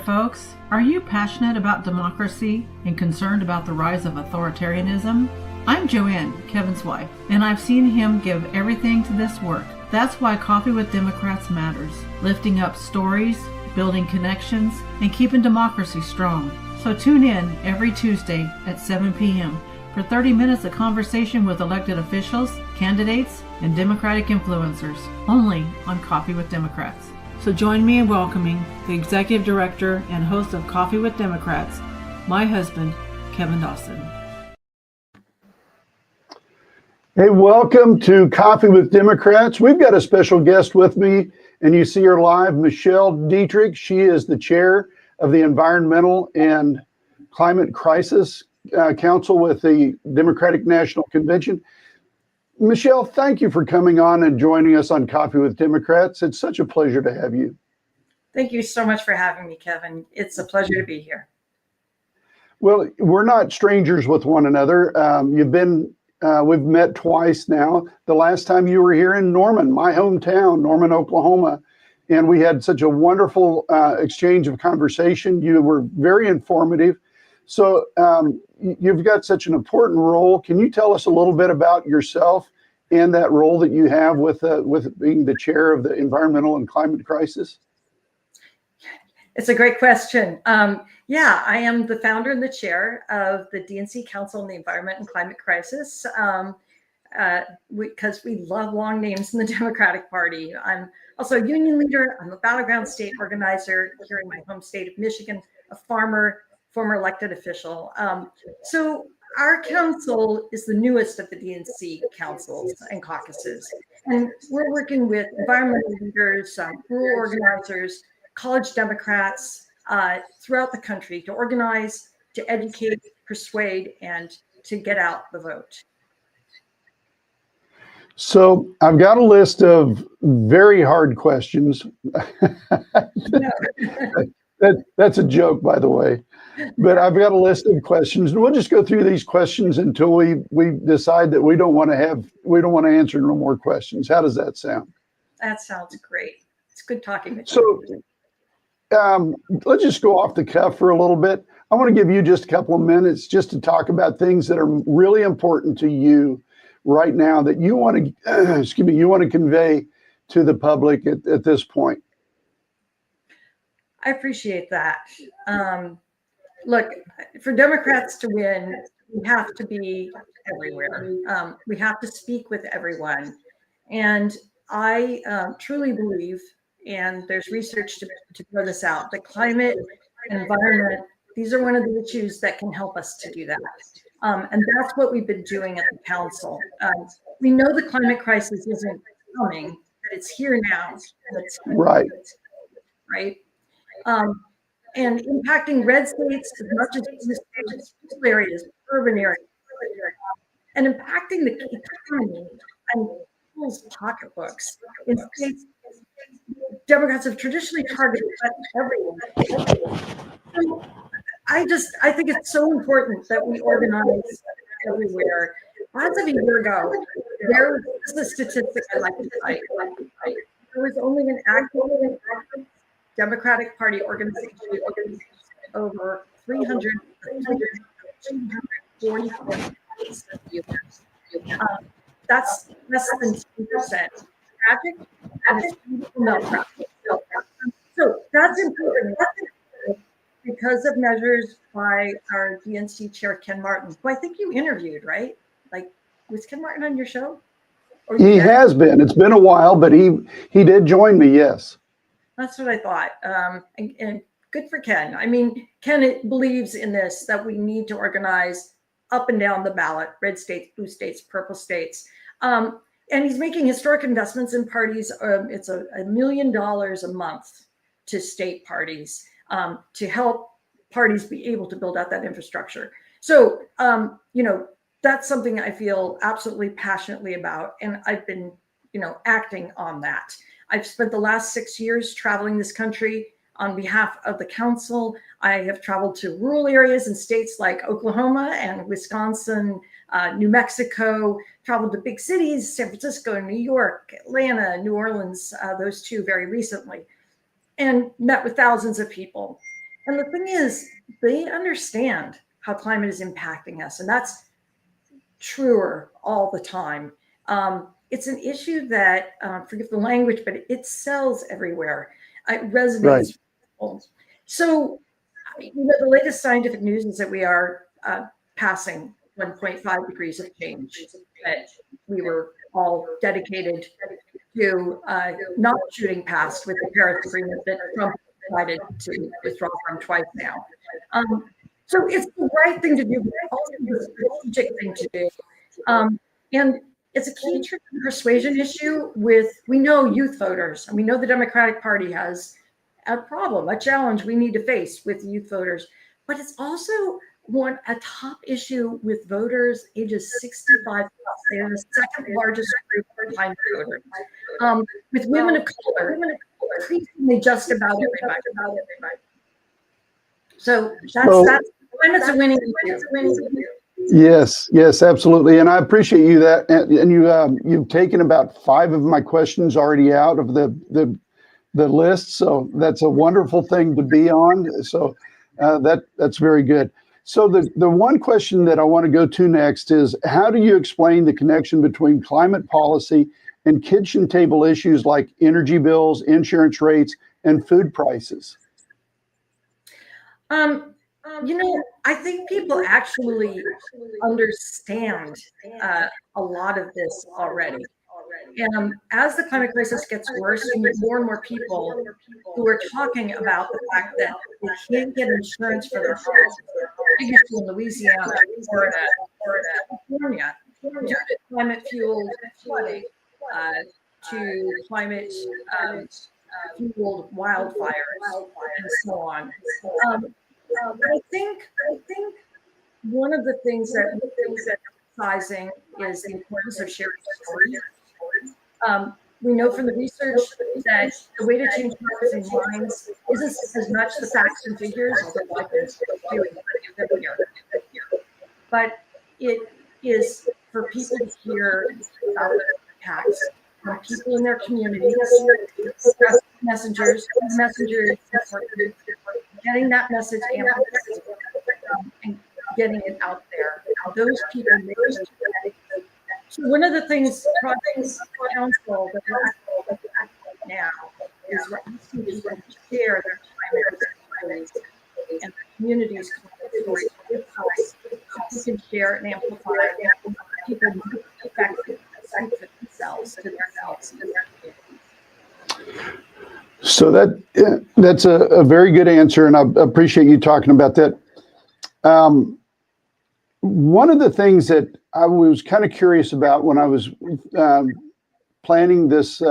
folks. Are you passionate about democracy and concerned about the rise of authoritarianism? I'm Joanne, Kevin's wife, and I've seen him give everything to this work. That's why Coffee with Democrats matters, lifting up stories, building connections, and keeping democracy strong. So tune in every Tuesday at 7 p.m. for 30 minutes of conversation with elected officials, candidates, and Democratic influencers, only on Coffee with Democrats. So join me in welcoming the Executive Director and host of Coffee with Democrats, my husband, Kevin Dawson. Hey, welcome to Coffee with Democrats. We've got a special guest with me, and you see her live, Michelle Deatrick. She is the chair of the Environmental and Climate Crisis Council with the Democratic National Convention. Michelle, thank you for coming on and joining us on Coffee with Democrats. It's such a pleasure to have you. Thank you so much for having me, Kevin. It's a pleasure to be here. Well, we're not strangers with one another. We've met twice now. The last time you were here in Norman, my hometown, Norman, Oklahoma, and we had such a wonderful exchange of conversation. You were very informative. So you've got such an important role. Can you tell us a little bit about yourself and that role that you have with being the chair of the Environmental and Climate Crisis? It's a great question. Yeah, I am the founder and the chair of the DNC Council on the Environment and Climate Crisis because we love long names in the Democratic Party. I'm also a union leader. I'm a battleground state organizer here in my home state of Michigan, a farmer, former elected official. So our council is the newest of the DNC councils and caucuses. And we're working with environmental leaders, rural organizers, college Democrats throughout the country to organize, to educate, persuade, and to get out the vote. So I've got a list of very hard questions. That's a joke, by the way. But I've got a list of questions, and we'll just go through these questions until we decide that we don't want to answer no more questions. How does that sound? That sounds great. It's good talking with you. So let's just go off the cuff for a little bit. I want to give you just a couple of minutes just to talk about things that are really important to you right now that you want to convey to the public at this point. I appreciate that. Look, for Democrats to win, we have to be everywhere. We have to speak with everyone. And I truly believe, and there's research to bear this out, that climate and environment, these are one of the issues that can help us to do that. And that's what we've been doing at the council. We know the climate crisis isn't coming, but it's here now. And it's right. And impacting red states as much as blue states, rural areas, urban areas, and impacting the economy and people's pocketbooks in states Democrats have traditionally targeted everyone. So I think it's so important that we organize everywhere. As of a year ago, there was a statistic I like to cite. There was only an active Democratic Party organization over 244 years. That's less than 2%. Tragic, and it's beautiful malpractice. So that's important because of measures by our DNC chair, Ken Martin, who I think you interviewed, right? Like, was Ken Martin on your show? He has been. It's been a while, but he did join me, yes. That's what I thought. And good for Ken. I mean, Ken believes in this, that we need to organize up and down the ballot, red states, blue states, purple states. And he's making historic investments in parties. It's $1 million a month to state parties to help parties be able to build out that infrastructure. So, that's something I feel absolutely passionately about. And I've been, acting on that. I've spent the last 6 years traveling this country on behalf of the council. I have traveled to rural areas in states like Oklahoma and Wisconsin, New Mexico, traveled to big cities, San Francisco, New York, Atlanta, New Orleans, those two very recently, and met with thousands of people. And the thing is, they understand how climate is impacting us, and that's truer all the time. It's an issue that, forgive the language, but it sells everywhere. It resonates. Right. With people. So, the latest scientific news is that we are passing 1.5 degrees of change, that we were all dedicated to not shooting past with the Paris Agreement that Trump decided to withdraw from twice now. So it's the right thing to do, but also the strategic thing to do. And it's a key persuasion issue we know youth voters, and we know the Democratic Party has a problem, a challenge we need to face with youth voters, but it's also a top issue with voters ages 65 plus. They are the second largest group of climate voters. With women of color, increasingly just about everybody. So that's climate's a winning issue. Yes, absolutely. And I appreciate you that. And you've taken about 5 of my questions already out of the list. So that's a wonderful thing to be on. So that's very good. So the one question that I want to go to next is, how do you explain the connection between climate policy and kitchen table issues like energy bills, insurance rates, and food prices? I think people actually understand a lot of this already. And as the climate crisis gets worse, you get more and more people who are talking about the fact that they can't get insurance for their homes. In Louisiana, Florida, California, due to climate fueled flooding, to climate fueled wildfires, and so on. I think one of the things that emphasizing is the importance of sharing stories. We know from the research that the way to change hearts and minds isn't as much the facts and figures, but it is for people to hear about the impacts from people in their communities, messengers, getting that message amplified and getting it out there. Those people make it. So one of the things Project Council that we're at now is we're asking people to share their climate stories and the community's climate stories with us, so we can share and amplify people who affect themselves to themselves and their communities. So that's a very good answer, and I appreciate you talking about that. One of the things that I was kind of curious about when I was planning this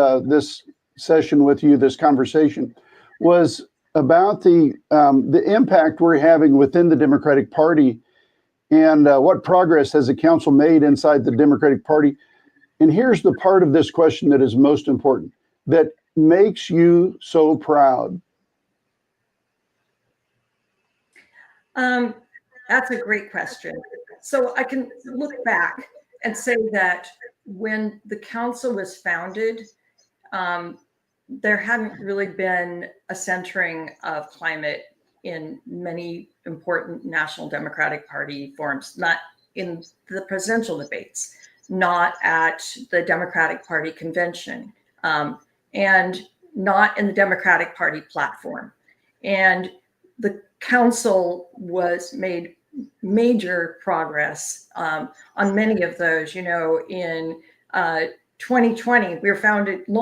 session with you, this conversation, was about the impact we're having within the Democratic Party, and what progress has the council made inside the Democratic Party. And here's the part of this question that is most important, that makes you so proud. That's a great question. So I can look back and say that when the council was founded, there hadn't really been a centering of climate in many important National Democratic Party forums, not in the presidential debates, not at the Democratic Party convention, and not in the Democratic Party platform. And the council made major progress on many of those. In 2020, we were founded in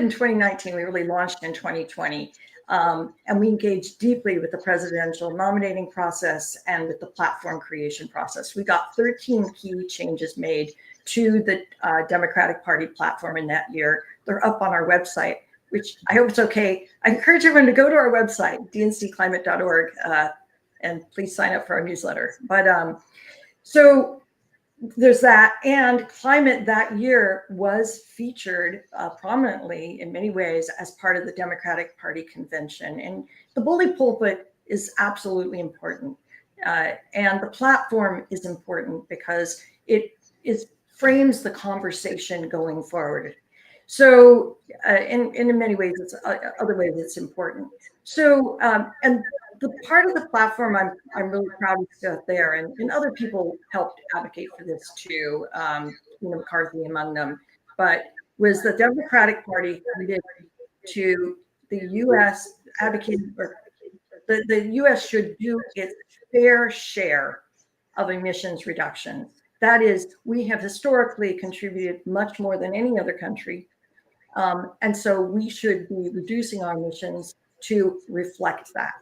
2019. We really launched in 2020, and we engaged deeply with the presidential nominating process and with the platform creation process. We got 13 key changes made to the Democratic Party platform in that year. They're up on our website, which I hope it's okay. I encourage everyone to go to our website, dncclimate.org, and please sign up for our newsletter. But so there's that. And climate that year was featured prominently in many ways as part of the Democratic Party convention. And the bully pulpit is absolutely important. And the platform is important because it frames the conversation going forward. So, in many ways, other ways it's important. So, and the part of the platform I'm really proud of stuff there, and other people helped advocate for this too, McCarthy among them, but was the Democratic Party committed to the U.S. advocating, or the U.S. should do its fair share of emissions reduction. That is, we have historically contributed much more than any other country. And so we should be reducing our emissions to reflect that.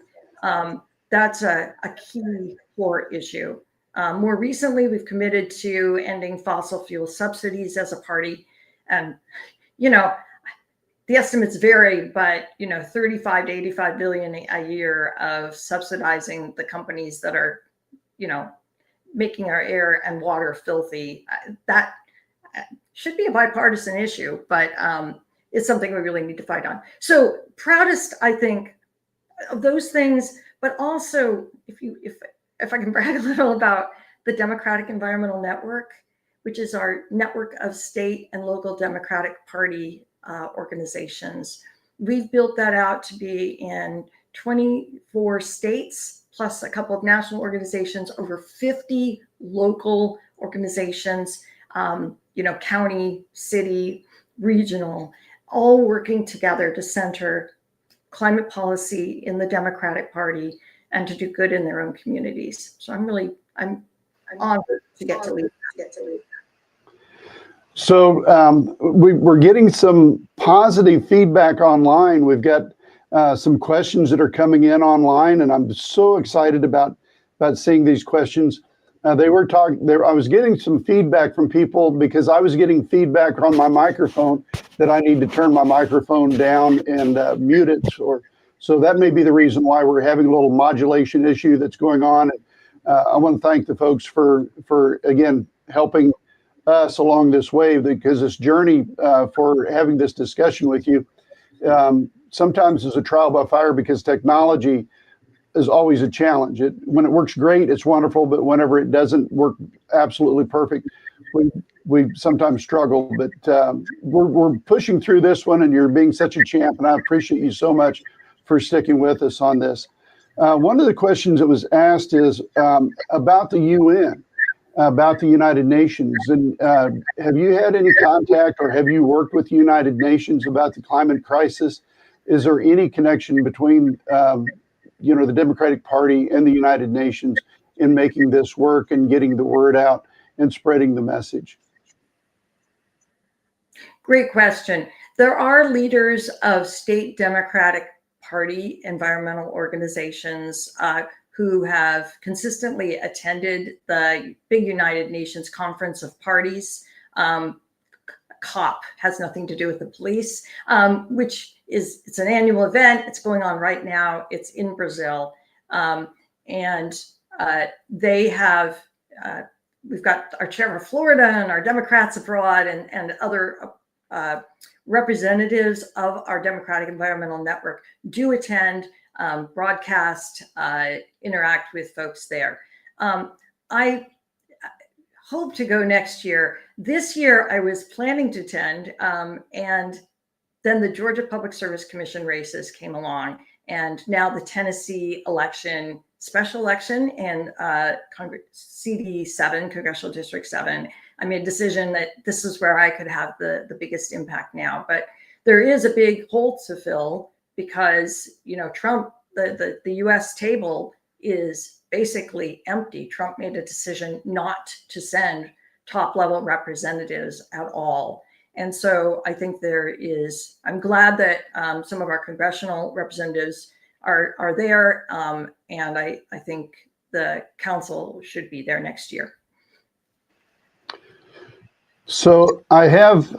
That's a key core issue. More recently, we've committed to ending fossil fuel subsidies as a party. And, the estimates vary, but 35 to 85 billion a year of subsidizing the companies that are, making our air and water filthy. That should be a bipartisan issue, but it's something we really need to fight on. So proudest, I think, of those things, but also if I can brag a little about the Democratic Environmental Network, which is our network of state and local Democratic Party organizations. We've built that out to be in 24 states, plus a couple of national organizations, over 50 local organizations, county, city, regional, all working together to center climate policy in the Democratic Party and to do good in their own communities. So I'm honored to get to lead. So we're getting some positive feedback online. We've got some questions that are coming in online, and I'm so excited about seeing these questions. They were talking there. I was getting some feedback from people because I was getting feedback on my microphone that I need to turn my microphone down and mute it, so that may be the reason why we're having a little modulation issue that's going on. I want to thank the folks for again helping us along this way, because this journey for having this discussion with you sometimes is a trial by fire, because technology is always a challenge. When it works great, it's wonderful, but whenever it doesn't work absolutely perfect, we sometimes struggle. But we're pushing through this one, and you're being such a champ, and I appreciate you so much for sticking with us on this. One of the questions that was asked is about the UN. About the United Nations, and have you had any contact, or have you worked with the United Nations about the climate crisis? Is there any connection between the Democratic Party and the United Nations in making this work and getting the word out and spreading the message? Great question. There are leaders of state Democratic Party environmental organizations who have consistently attended the big United Nations Conference of Parties. COP has nothing to do with the police, it's an annual event. It's going on right now. It's in Brazil. And they have, we've got our chair of Florida and our Democrats abroad and other representatives of our Democratic Environmental Network do attend, broadcast, interact with folks there. I hope to go next year. This year I was planning to attend, and then the Georgia Public Service Commission races came along, and now the Tennessee election, special election, and CD7, Congressional District 7. I made a decision that this is where I could have the biggest impact now. But there is a big hole to fill, because Trump, the US table is basically empty. Trump made a decision not to send top level representatives at all. And so I think I'm glad that some of our congressional representatives are there. And I think the council should be there next year. So I have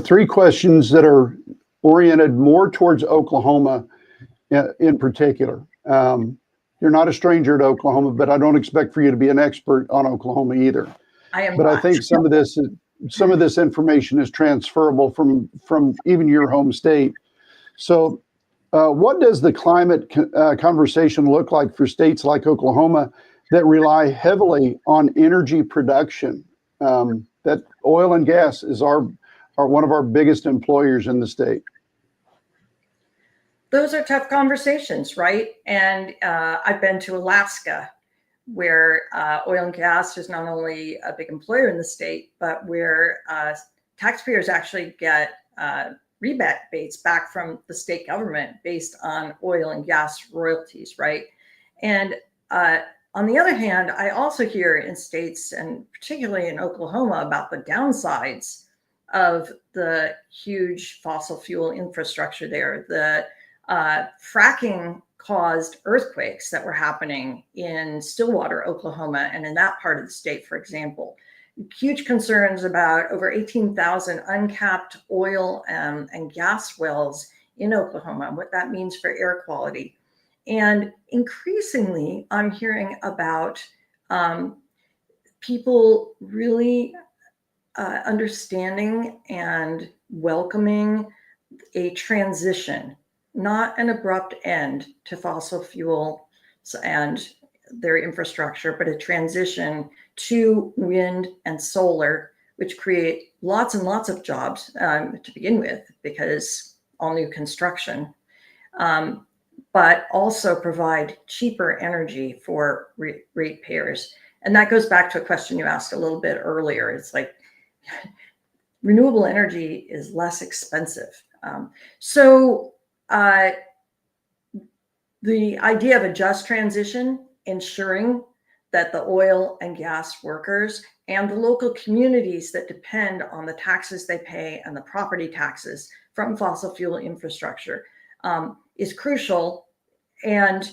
3 questions that are oriented more towards Oklahoma in particular. You're not a stranger to Oklahoma, but I don't expect for you to be an expert on Oklahoma either. I am but not. I think some of this information is transferable from even your home state. So what does the climate conversation look like for states like Oklahoma that rely heavily on energy production? That oil and gas is are one of our biggest employers in the state. those are tough conversations, right? And I've been to Alaska, where oil and gas is not only a big employer in the state, but where taxpayers actually get rebates back from the state government based on oil and gas royalties, right? And on the other hand, I also hear in states, and particularly in Oklahoma, about the downsides of the huge fossil fuel infrastructure there. The fracking caused earthquakes that were happening in Stillwater, Oklahoma, and in that part of the state, for example. Huge concerns about over 18,000 uncapped oil and gas wells in Oklahoma, and what that means for air quality. And increasingly, I'm hearing about people really understanding and welcoming a transition, not an abrupt end to fossil fuels and their infrastructure, but a transition to wind and solar, which create lots and lots of jobs to begin with, because all new construction, but also provide cheaper energy for ratepayers. And that goes back to a question you asked a little bit earlier. It's like renewable energy is less expensive. So the idea of a just transition, ensuring that the oil and gas workers and the local communities that depend on the taxes they pay and the property taxes from fossil fuel infrastructure is crucial, and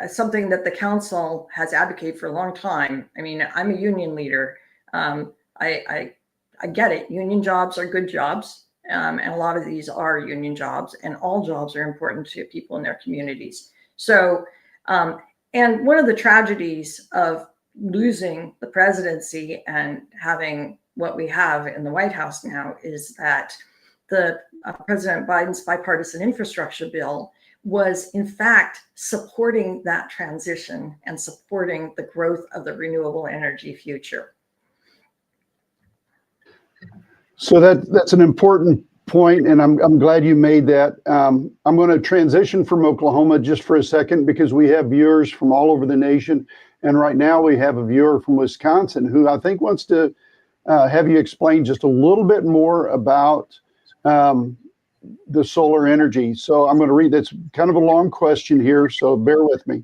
something that the council has advocated for a long time. I mean, I'm a union leader. I get it. Union jobs are good jobs. And a lot of these are union jobs, and all jobs are important to people in their communities. So, and one of the tragedies of losing the presidency and having what we have in the White House now is that the President Biden's bipartisan infrastructure bill was in fact supporting that transition and supporting the growth of the renewable energy future. So that's an important point, and I'm glad you made that. I'm going to transition from Oklahoma just for a second, because we have viewers from all over the nation, and right now we have a viewer from Wisconsin who I think wants to have you explain just a little bit more about the solar energy. So I'm going to read, that's kind of a long question here, so bear with me.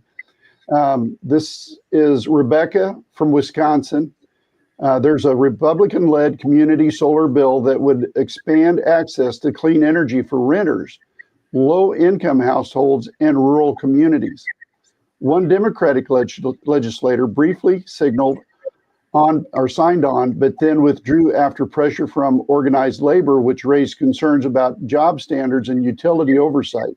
This is Rebecca from Wisconsin. There's a Republican-led community solar bill that would expand access to clean energy for renters, low-income households, and rural communities. One Democratic legislator briefly signaled on or signed on, but then withdrew after pressure from organized labor, which raised concerns about job standards and utility oversight.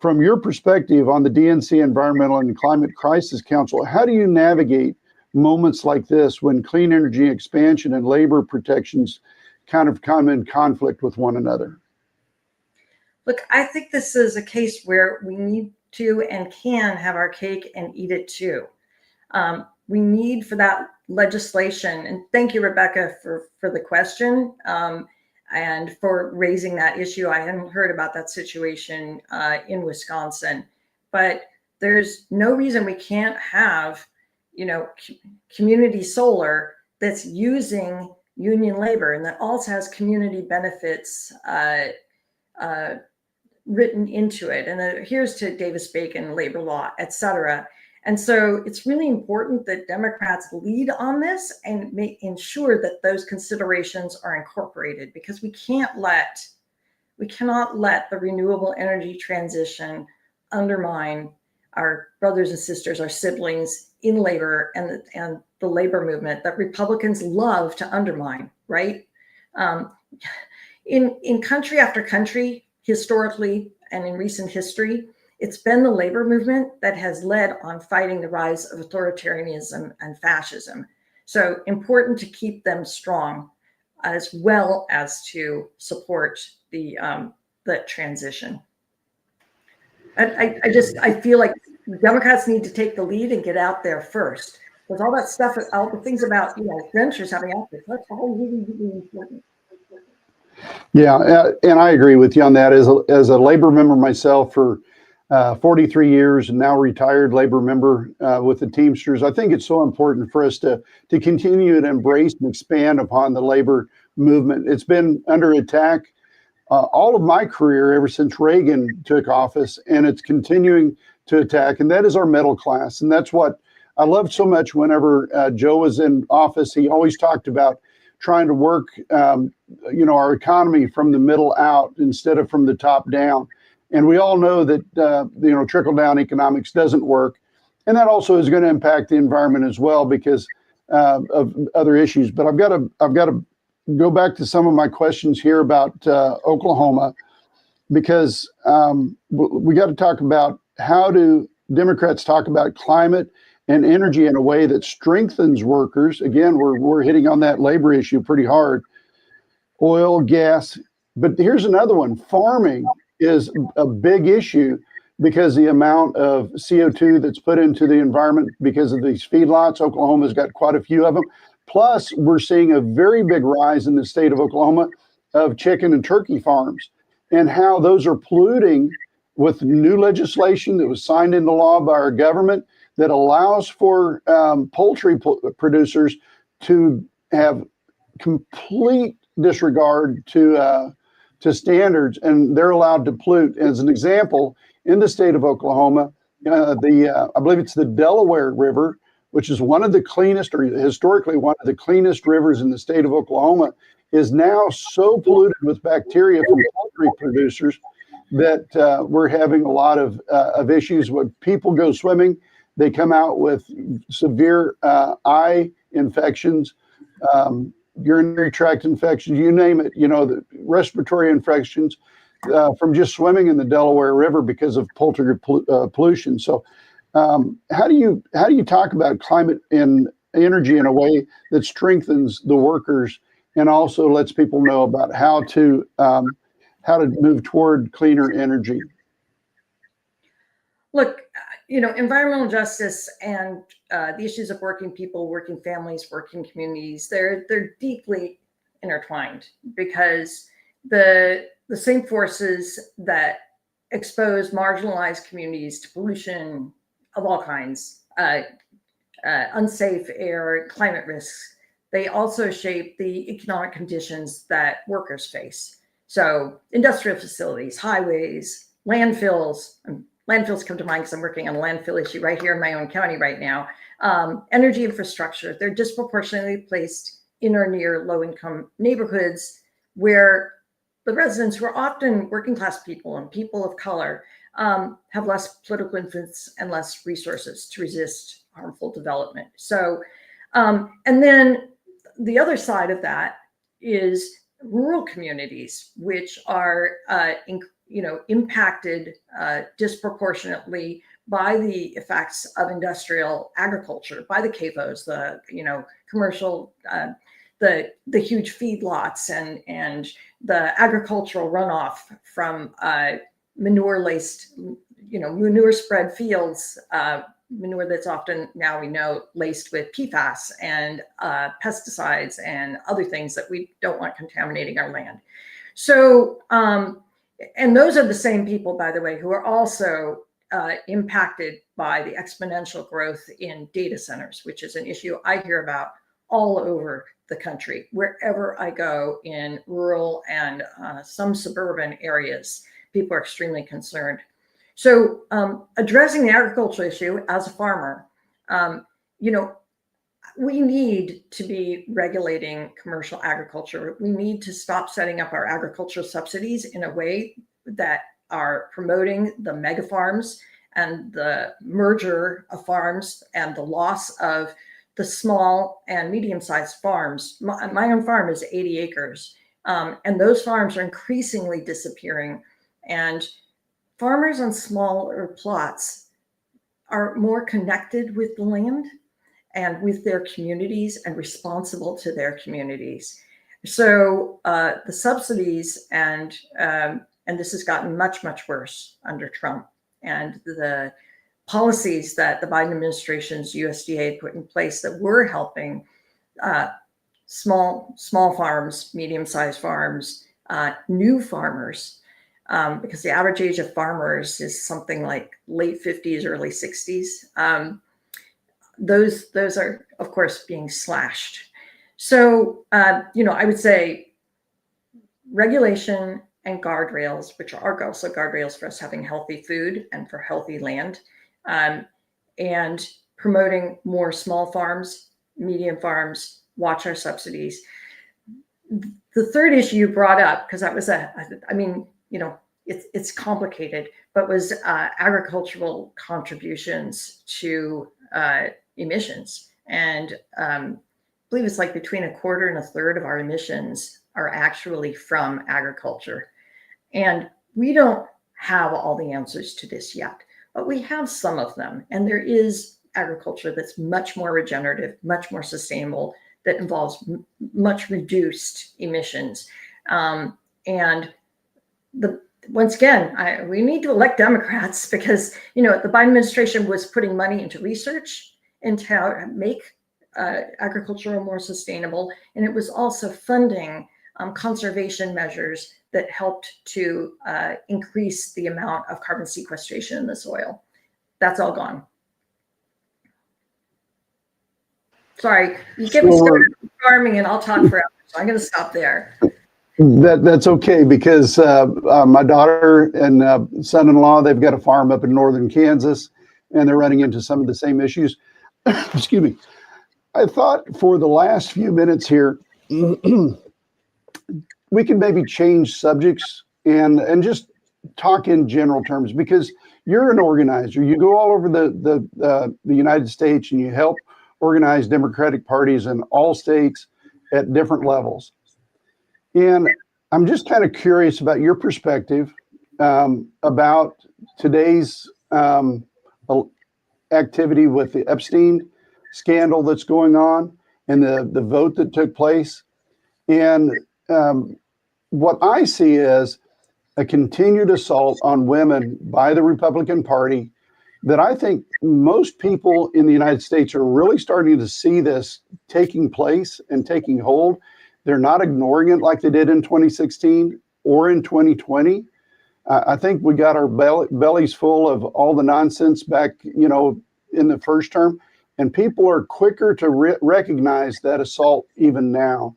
From your perspective on the DNC Environmental and Climate Crisis Council, how do you navigate moments like this when clean energy expansion and labor protections kind of come in conflict with one another? Look, I think this is a case where we need to and can have our cake and eat it too. We need for that legislation, and thank you, Rebecca, for the question and for raising that issue. I hadn't heard about that situation in Wisconsin, but there's no reason we can't have community solar that's using union labor and that also has community benefits written into it, and adheres to Davis-Bacon labor law, et cetera. And so it's really important that Democrats lead on this and ensure that those considerations are incorporated, because we cannot let the renewable energy transition undermine our brothers and sisters, our siblings in labor and the labor movement that Republicans love to undermine, right? In country after country, historically and in recent history, it's been the labor movement that has led on fighting the rise of authoritarianism and fascism. So important to keep them strong, as well as to support the transition. I feel like Democrats need to take the lead and get out there first, because all that stuff, all the things about renters having access, that's all really, really important. Yeah, and I agree with you on that. As a labor member myself for 43 years and now retired labor member with the Teamsters, I think it's so important for us to continue to embrace and expand upon the labor movement. It's been under attack all of my career ever since Reagan took office, and it's continuing to attack, and that is our middle class. And that's what I loved so much whenever Joe was in office. He always talked about trying to work, our economy from the middle out instead of from the top down. And we all know that, trickle down economics doesn't work. And that also is going to impact the environment as well because of other issues. But I've got to go back to some of my questions here about Oklahoma, because we got to talk about how do Democrats talk about climate and energy in a way that strengthens workers. Again, we're hitting on that labor issue pretty hard. Oil, gas, but here's another one. Farming is a big issue because the amount of CO2 that's put into the environment because of these feedlots. Oklahoma's got quite a few of them. Plus, we're seeing a very big rise in the state of Oklahoma of chicken and turkey farms and how those are polluting with new legislation that was signed into law by our government that allows for poultry producers to have complete disregard to standards, and they're allowed to pollute. As an example, in the state of Oklahoma, I believe it's the Delaware River, which is one of the cleanest, or historically one of the cleanest rivers in the state of Oklahoma, is now so polluted with bacteria from poultry producers that we're having a lot of issues. When people go swimming, they come out with severe eye infections, urinary tract infections, you name it, the respiratory infections from just swimming in the Delaware River because of poultry pollution. So how do you talk about climate and energy in a way that strengthens the workers and also lets people know about how to move toward cleaner energy? Look, environmental justice and the issues of working people, working families, working communities, they're deeply intertwined because the same forces that expose marginalized communities to pollution of all kinds, unsafe air, climate risks, they also shape the economic conditions that workers face. So industrial facilities, highways, landfills. Landfills come to mind because I'm working on a landfill issue right here in my own county right now. Energy infrastructure, they're disproportionately placed in or near low-income neighborhoods where the residents, who are often working class people and people of color, have less political influence and less resources to resist harmful development. So, and then the other side of that is rural communities, which are impacted disproportionately by the effects of industrial agriculture, by the CAFOs, the commercial, the huge feedlots and the agricultural runoff from manure-laced, manure-spread fields, manure that's often, now we know, laced with PFAS and pesticides and other things that we don't want contaminating our land. So, and those are the same people, by the way, who are also impacted by the exponential growth in data centers, which is an issue I hear about all over the country. Wherever I go in rural and some suburban areas, people are extremely concerned. So addressing the agricultural issue as a farmer, we need to be regulating commercial agriculture. We need to stop setting up our agricultural subsidies in a way that are promoting the mega farms and the merger of farms and the loss of the small and medium-sized farms. My own farm is 80 acres, and those farms are increasingly disappearing. And farmers on smaller plots are more connected with the land and with their communities and responsible to their communities. So the subsidies and this has gotten much, much worse under Trump, and the policies that the Biden administration's USDA put in place that were helping small farms, medium-sized farms, new farmers, because the average age of farmers is something like late 50s, early 60s. Those are, of course, being slashed. So, I would say regulation and guardrails, which are also guardrails for us having healthy food and for healthy land, and promoting more small farms, medium farms, watch our subsidies. The third issue you brought up, because that was it's complicated, but was agricultural contributions to emissions. And I believe it's like between a quarter and a third of our emissions are actually from agriculture. And we don't have all the answers to this yet, but we have some of them. And there is agriculture that's much more regenerative, much more sustainable, that involves much reduced emissions. Once again, we need to elect Democrats, because, the Biden administration was putting money into research into how to make agriculture more sustainable. And it was also funding conservation measures that helped to increase the amount of carbon sequestration in the soil. That's all gone. Sorry, you get me started on farming and I'll talk forever. So I'm going to stop there. That's okay, because my daughter and son-in-law, they've got a farm up in northern Kansas, and they're running into some of the same issues. Excuse me. I thought for the last few minutes here, we can maybe change subjects and just talk in general terms, because you're an organizer. You go all over the United States and you help organize Democratic parties in all states at different levels. And I'm just kind of curious about your perspective about today's activity with the Epstein scandal that's going on and the vote that took place. And what I see is a continued assault on women by the Republican Party that I think most people in the United States are really starting to see this taking place and taking hold. They're not ignoring it like they did in 2016 or in 2020. I think we got our bellies full of all the nonsense back, in the first term, and people are quicker to recognize that assault even now.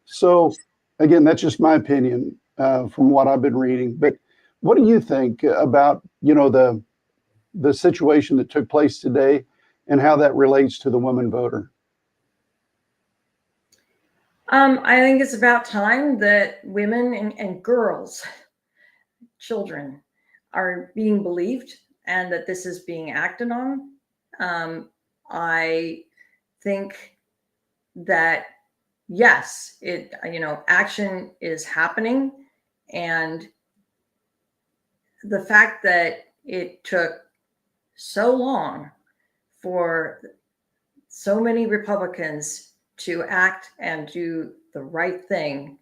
So again, that's just my opinion from what I've been reading. But what do you think about, the situation that took place today and how that relates to the woman voter? I think it's about time that women and girls, children, are being believed and that this is being acted on. I think that, yes, action is happening. And the fact that it took so long for so many Republicans to act and do the right thing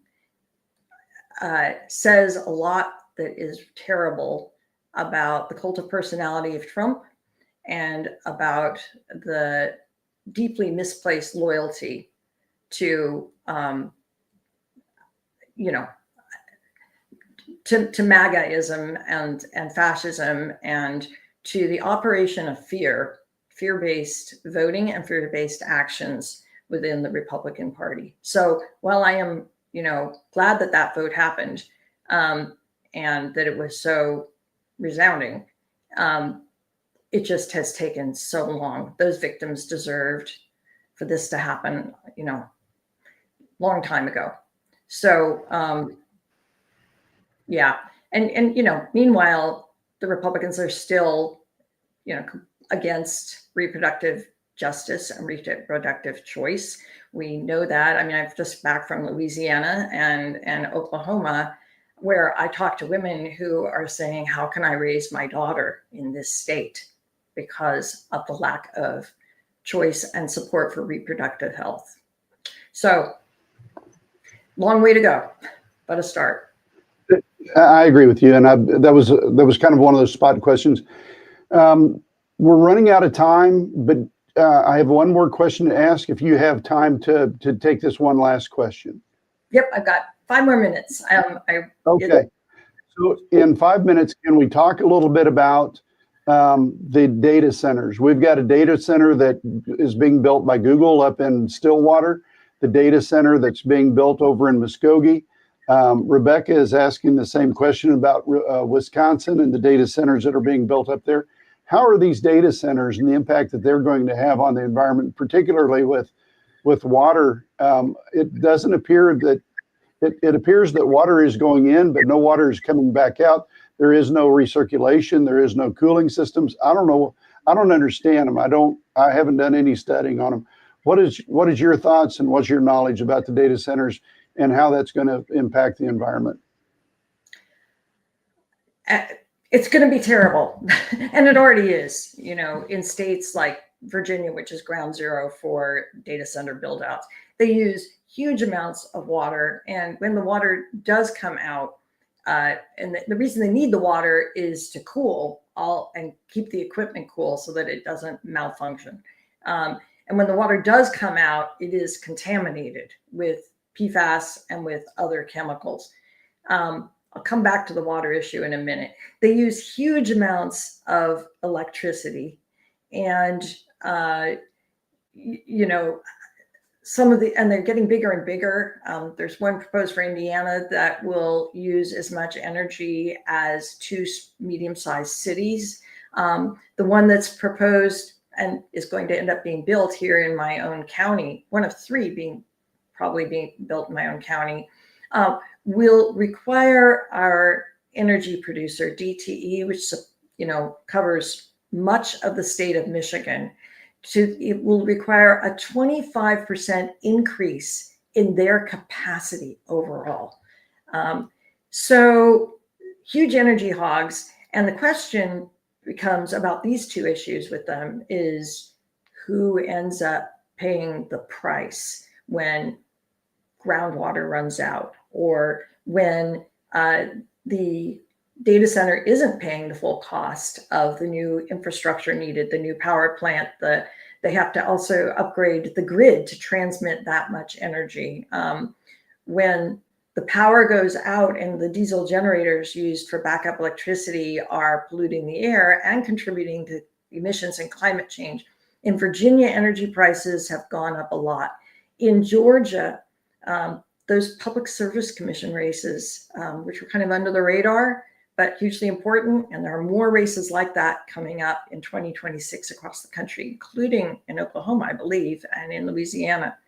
says a lot that is terrible about the cult of personality of Trump and about the deeply misplaced loyalty to, to MAGAism and fascism, and to the operation of fear-based voting and fear-based actions within the Republican Party. So while I am, glad that vote happened and that it was so resounding, it just has taken so long. Those victims deserved for this to happen, long time ago. So, yeah. And meanwhile, the Republicans are still, against reproductive justice and reproductive choice. We know that. I mean, I've just back from Louisiana and Oklahoma, where I talk to women who are saying, how can I raise my daughter in this state because of the lack of choice and support for reproductive health? So long way to go, but a start. I agree with you. And that was kind of one of those spot questions. We're running out of time, but I have one more question to ask if you have time to take this one last question. Yep, I've got 5 more minutes. Okay. So in 5 minutes, can we talk a little bit about the data centers? We've got a data center that is being built by Google up in Stillwater, the data center that's being built over in Muskogee. Rebecca is asking the same question about Wisconsin and the data centers that are being built up there. How are these data centers and the impact that they're going to have on the environment, particularly with water? It doesn't appear that it appears that water is going in, but no water is coming back out. There is no recirculation. There is no cooling systems. I don't know. I don't understand them. I haven't done any studying on them. What is your thoughts and what's your knowledge about the data centers and how that's going to impact the environment? It's going to be terrible. And it already is, in states like Virginia, which is ground zero for data center build outs. They use huge amounts of water. And when the water does come out, and the reason they need the water is to cool and keep the equipment cool so that it doesn't malfunction. And when the water does come out, it is contaminated with PFAS and with other chemicals. I'll come back to the water issue in a minute. They use huge amounts of electricity, and and they're getting bigger and bigger. There's one proposed for Indiana that will use as much energy as 2 medium-sized cities. The one that's proposed and is going to end up being built here in my own county, one of 3 probably being built in my own county, will require our energy producer, DTE, which covers much of the state of Michigan, it will require a 25% increase in their capacity overall. So huge energy hogs. And the question becomes about these 2 issues with them is who ends up paying the price when groundwater runs out, or when the data center isn't paying the full cost of the new infrastructure needed, the new power plant. They have to also upgrade the grid to transmit that much energy. When the power goes out and the diesel generators used for backup electricity are polluting the air and contributing to emissions and climate change. In Virginia, energy prices have gone up a lot. In Georgia, those Public Service Commission races, which were kind of under the radar, but hugely important. And there are more races like that coming up in 2026 across the country, including in Oklahoma, I believe, and in Louisiana.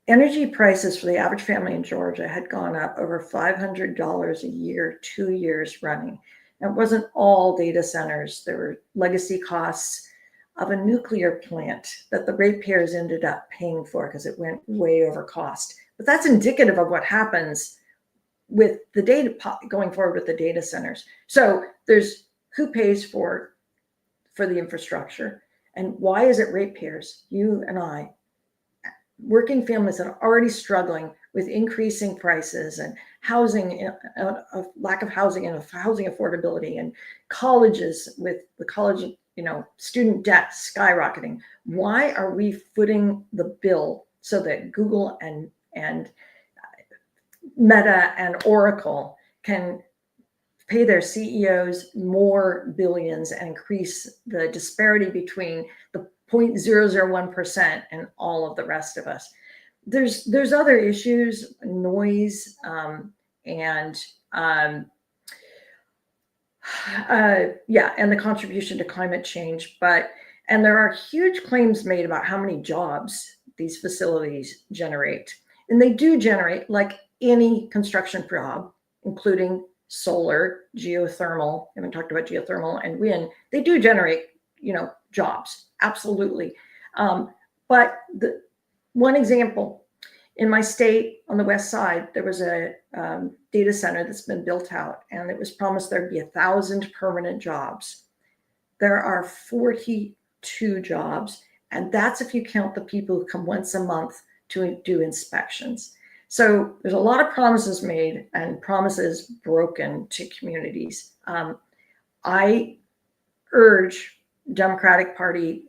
Energy prices for the average family in Georgia had gone up over $500 a year, 2 years running. And it wasn't all data centers. There were legacy costs of a nuclear plant that the ratepayers ended up paying for because it went way over cost. But that's indicative of what happens with the data going forward with the data centers. So there's who pays for the infrastructure, and why is it ratepayers, you and I, working families that are already struggling with increasing prices and housing, a lack of housing and housing affordability, and colleges with the college, student debt skyrocketing. Why are we footing the bill so that Google and Meta and Oracle can pay their CEOs more billions and increase the disparity between the 0.001% and all of the rest of us? There's other issues, noise, and the contribution to climate change. And there are huge claims made about how many jobs these facilities generate. And they do generate, like any construction job, including solar, geothermal. I haven't talked about geothermal and wind. They do generate, jobs, absolutely. But the one example, in my state on the west side, there was a data center that's been built out, and it was promised there'd be 1,000 permanent jobs. There are 42 jobs, and that's if you count the people who come once a month to do inspections. So there's a lot of promises made and promises broken to communities. I urge Democratic Party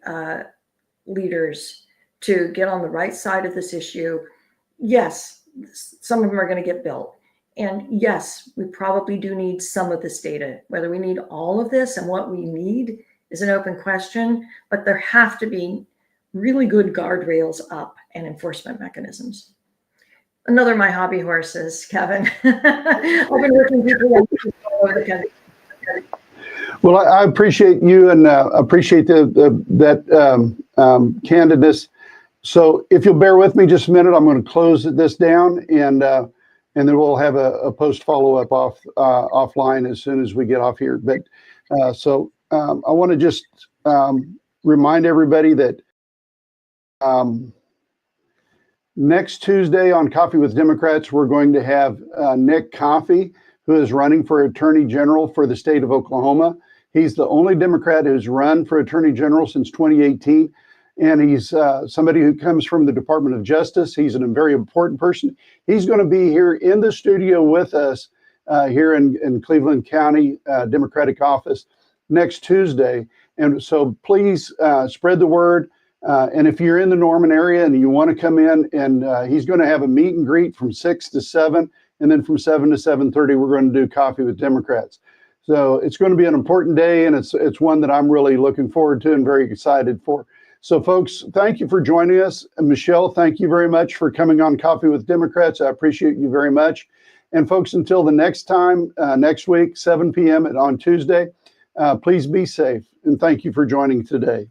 leaders to get on the right side of this issue. Yes, some of them are going to get built. And yes, we probably do need some of this data. Whether we need all of this and what we need is an open question, but there have to be really good guardrails up and enforcement mechanisms. Another of my hobby horses, Kevin. I've been working people all over the country. Well, I appreciate you and appreciate that candidness. So if you'll bear with me just a minute, I'm going to close this down, and then we'll have a post follow-up offline as soon as we get off here. But I want to just remind everybody that next Tuesday on Coffee with Democrats, we're going to have Nick Coffey, who is running for Attorney General for the state of Oklahoma. He's the only Democrat who's run for Attorney General since 2018. And he's somebody who comes from the Department of Justice. He's a very important person. He's going to be here in the studio with us here in Cleveland County Democratic office next Tuesday. And so please spread the word. And if you're in the Norman area and you want to come in, and he's going to have a meet and greet from 6 to 7. And then from 7 to 7:30, we're going to do Coffee with Democrats. So it's going to be an important day, and it's one that I'm really looking forward to and very excited for. So folks, thank you for joining us. And Michelle, thank you very much for coming on Coffee with Democrats. I appreciate you very much. And folks, until the next time, next week, 7 p.m. on Tuesday, please be safe. And thank you for joining today.